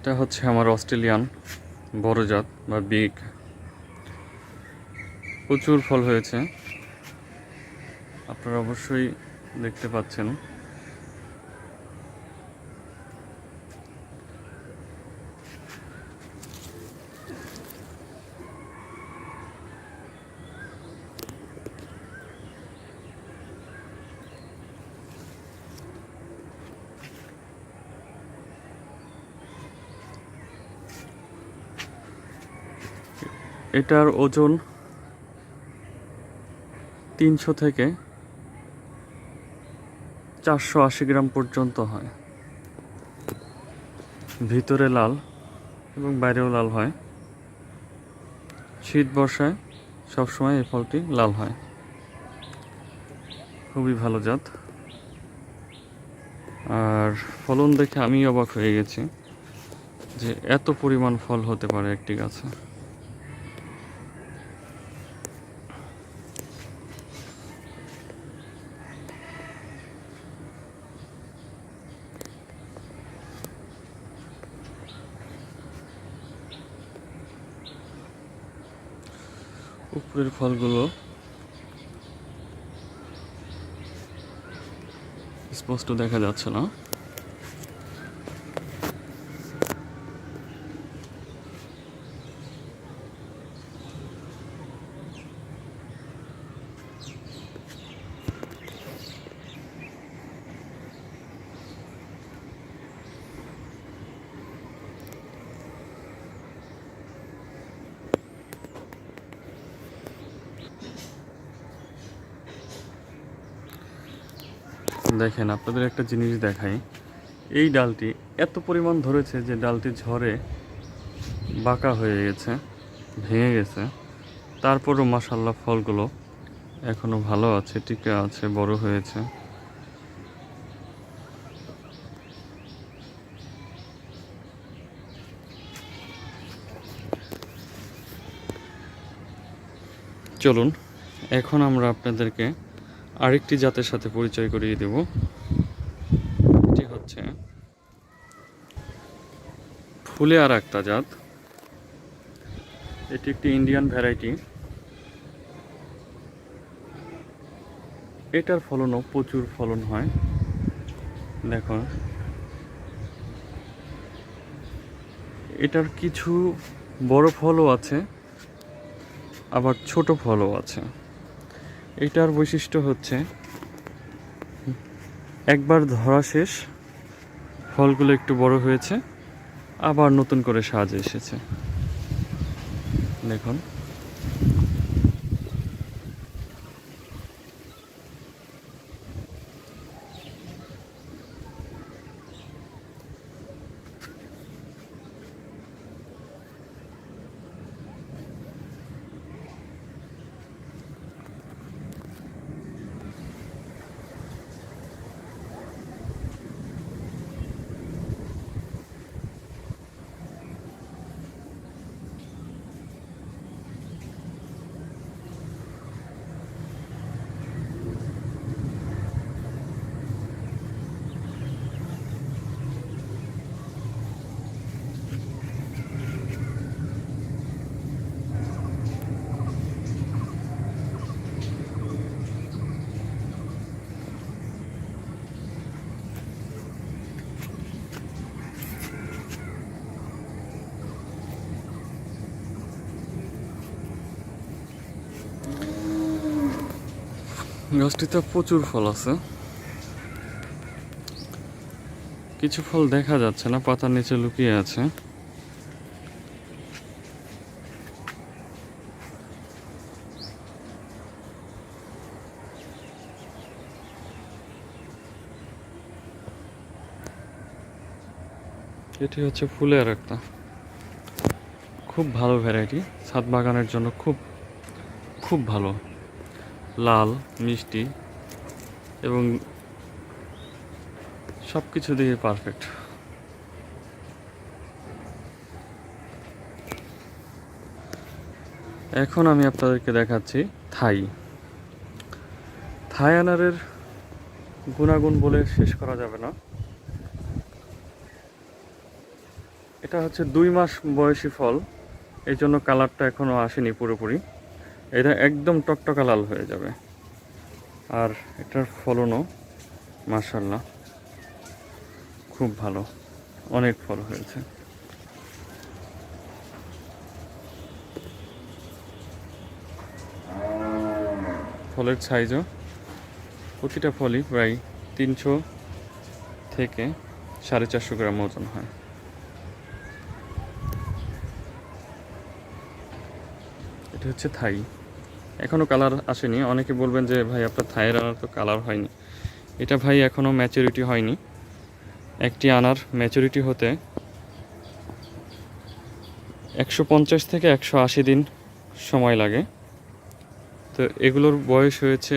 এটা হচ্ছে আমার অস্ট্রেলিয়ান বড় জাত বা বিগ। প্রচুর ফল হয়েছে, আপনারা অবশ্যই দেখতে পাচ্ছেন। এটার ওজন 300 থেকে 480 গ্রাম পর্যন্ত হয়। ভিতরে লাল এবং বাইরেও লাল হয়। শীত বর্ষায় সবসময় এই ফলটি লাল হয়। খুবই ভালো জাত। আর ফলন দেখে আমি অবাক হয়ে গেছি যে এত পরিমাণ ফল হতে পারে একটি গাছে। উপরের ফলগুলো স্পষ্ট দেখা যাচ্ছে না। দেখেন, আপনাদের একটা জিনিস দেখাই। এই ডালটি এত পরিমাণ ধরেছে যে ডালটি ঝড়ে বাঁকা হয়ে গেছে, ভেঙে গেছে। তারপরও মাশাআল্লাহ ফলগুলো এখনো ভালো আছে, টিকে আছে, বড় হয়েছে। চলুন এখন আমরা আপনাদেরকে আরেকটি জাতের সাথে পরিচয় করিয়ে দেব। এটি হচ্ছে ফুলে আর একটা জাত। এটি একটি ইন্ডিয়ান ভ্যারাইটি। এটার ফলনও প্রচুর ফলন হয়। দেখুন, এটার কিছু বড় ফলও আছে, আবার ছোট ফলও আছে। এটার বৈশিষ্ট্য হচ্ছে একবার ধরা শেষ, ফলগুলো একটু বড় হয়েছে, আবার নতুন করে সাজ এসেছে। দেখুন, গাছটিতে প্রচুর ফল আছে। কিছু ফল দেখা যাচ্ছে না, পাতার নিচে লুকিয়ে আছে। এটি হচ্ছে ফুলের একটা খুব ভালো ভ্যারাইটি, ছাদ বাগানের জন্য খুব খুব ভালো। লাল, মিষ্টি এবং সব কিছু দিয়ে পারফেক্ট। এখন আমি আপনাদেরকে দেখাচ্ছি থাই। থাই আনারের গুণাগুণ বলে শেষ করা যাবে না। এটা হচ্ছে 2 মাস বয়সী ফল, এই জন্য কালারটা এখনও আসেনি পুরোপুরি। এটা একদম টকটকা লাল হয়ে যাবে। আর এটার ফলনও মাশাআল্লাহ খুব ভালো, অনেক ফল হয়েছে। ফলের সাইজও প্রতিটা ফলই প্রায় 300 থেকে 450 গ্রাম ওজন হয়। এটা হচ্ছে থাই, এখনও কালার আসেনি। অনেকে বলবেন যে ভাই আপনার থাইয়ের আনার তো কালার হয়নি। এটা ভাই এখনও ম্যাচুরিটি হয়নি। একটি আনার ম্যাচুরিটি হতে 150 থেকে 180 দিন সময় লাগে। তো এগুলোর বয়স হয়েছে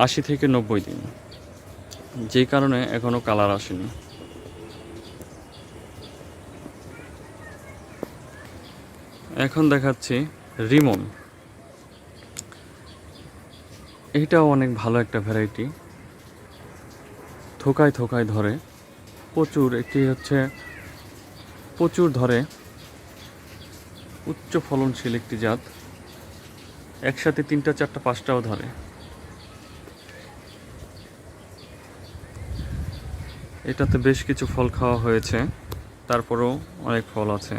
80 থেকে 90 দিন, যেই কারণে এখনও কালার আসেনি। এখন দেখাচ্ছি রিমন। এইটাও অনেক ভালো একটা ভ্যারাইটি, থোকায় থোকায় ধরে প্রচুর। একটি হচ্ছে প্রচুর ধরে, উচ্চ ফলনশীল একটি জাত, একসাথে 3টা 4টা 5টাও ধরে। এটাতে বেশ কিছু ফল খাওয়া হয়েছে, তারপরেও অনেক ফল আছে।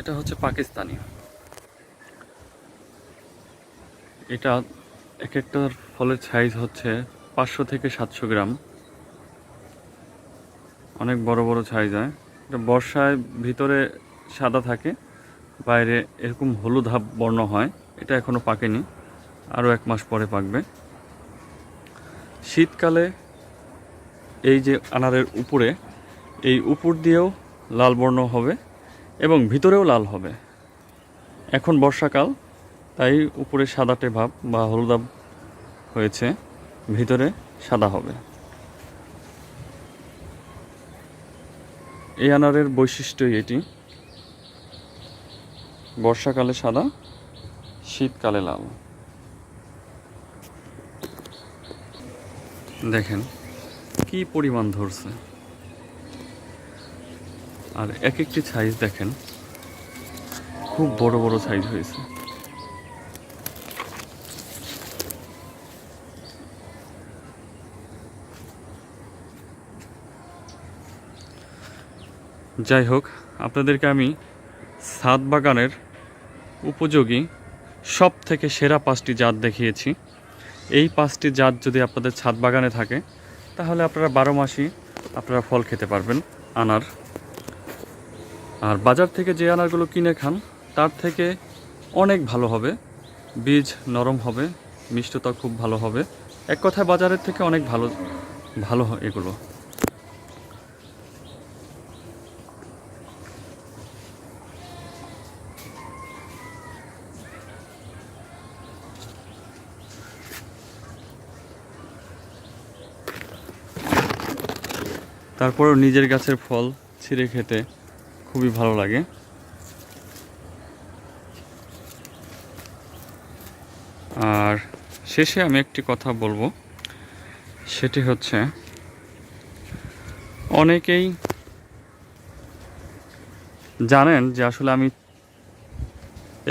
এটা হচ্ছে পাকিস্তানি। এটা এক একটার ফলের সাইজ হচ্ছে 500 থেকে 700 গ্রাম, অনেক বড় বড় সাইজ হয়। এটা বর্ষায় ভিতরে সাদা থাকে, বাইরে এরকম হলুদ হাব বর্ণ হয়। এটা এখনও পাকেনি, আরও 1 মাস পরে পাকবে। শীতকালে এই যে আনারের উপরে, এই উপর দিয়েও লাল বর্ণ হবে এবং ভিতরেও লাল হবে। এখন বর্ষাকাল, তাই উপরে সাদাটে ভাব বা হলুদাভ হয়েছে, ভিতরে সাদা হবে। এই আনারের বৈশিষ্ট্যই এটি, বর্ষাকালে সাদা, শীতকালে লাল। দেখেন কি পরিমাণ ধরছে, আর এক একটি সাইজ দেখেন খুব বড় বড় সাইজ হয়েছে। যাই হোক, আপনাদেরকে আমি ছাদ বাগানের উপযোগী সব থেকে সেরা 5টি জাত দেখিয়েছি। এই 5টি জাত যদি আপনাদের ছাদ বাগানে থাকে, তাহলে আপনারা 12 মাসই আপনারা ফল খেতে পারবেন আনার। আর বাজার থেকে যে আনারগুলো কিনে খান, তার থেকে অনেক ভালো হবে, বীজ নরম হবে, মিষ্টতা খুব ভালো হবে। এক কথায় বাজারের থেকে অনেক ভালো ভালো এগুলো। তারপরেও নিজের গাছের ফল ছিঁড়ে খেতে খুবই ভালো লাগে। আর শেষে আমি একটি কথা বলবো, সেটি হচ্ছে অনেকেই জানেন যে আসলে আমি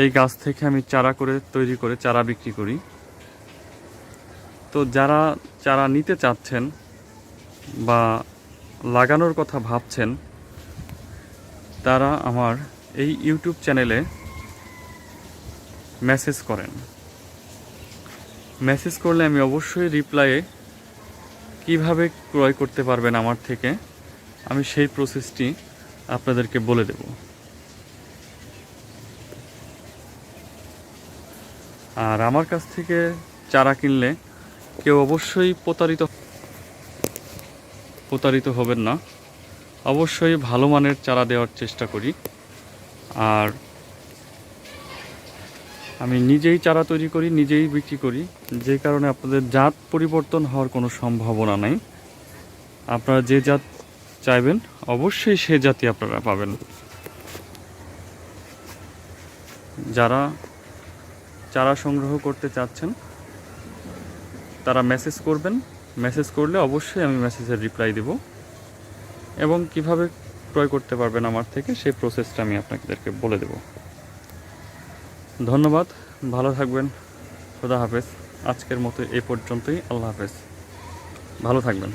এই গাছ থেকে আমি চারা করে তৈরি করে চারা বিক্রি করি। তো যারা চারা নিতে চাচ্ছেন বা লাগানোর কথা ভাবছেন, তারা আমার এই ইউটিউব চ্যানেলে মেসেজ করেন। মেসেজ করলে আমি অবশ্যই রিপ্লাইয়ে কিভাবে ক্রয় করতে পারবেন আমার থেকে, আমি সেই প্রসেসটি আপনাদেরকে বলে দেব। আর আমার কাছ থেকে চারা কিনলে কেউ অবশ্যই প্রতারিত হবেন না। অবশ্যই ভালো মানের চারা দেওয়ার চেষ্টা করি। আর আমি নিজেই চারা তৈরি করি, নিজেই বিক্রি করি, যে কারণে আপনাদের জাত পরিবর্তন হওয়ার কোনো সম্ভাবনা নাই। আপনারা যে জাত চাইবেন অবশ্যই সে জাতই আপনারা পাবেন। যারা চারা সংগ্রহ করতে চাচ্ছেন তারা মেসেজ করবেন। মেসেজ করলে অবশ্যই আমি মেসেজের রিপ্লাই দেব, এবং কিভাবে ক্রয় করতে পারবেন আমার থেকে সেই প্রসেসটা আমি আপনাদেরকে বলে দেব। ধন্যবাদ, ভালো থাকবেন, খোদা হাফেজ। আজকের মতো এই পর্যন্তই, আল্লাহ হাফেজ, ভালো থাকবেন।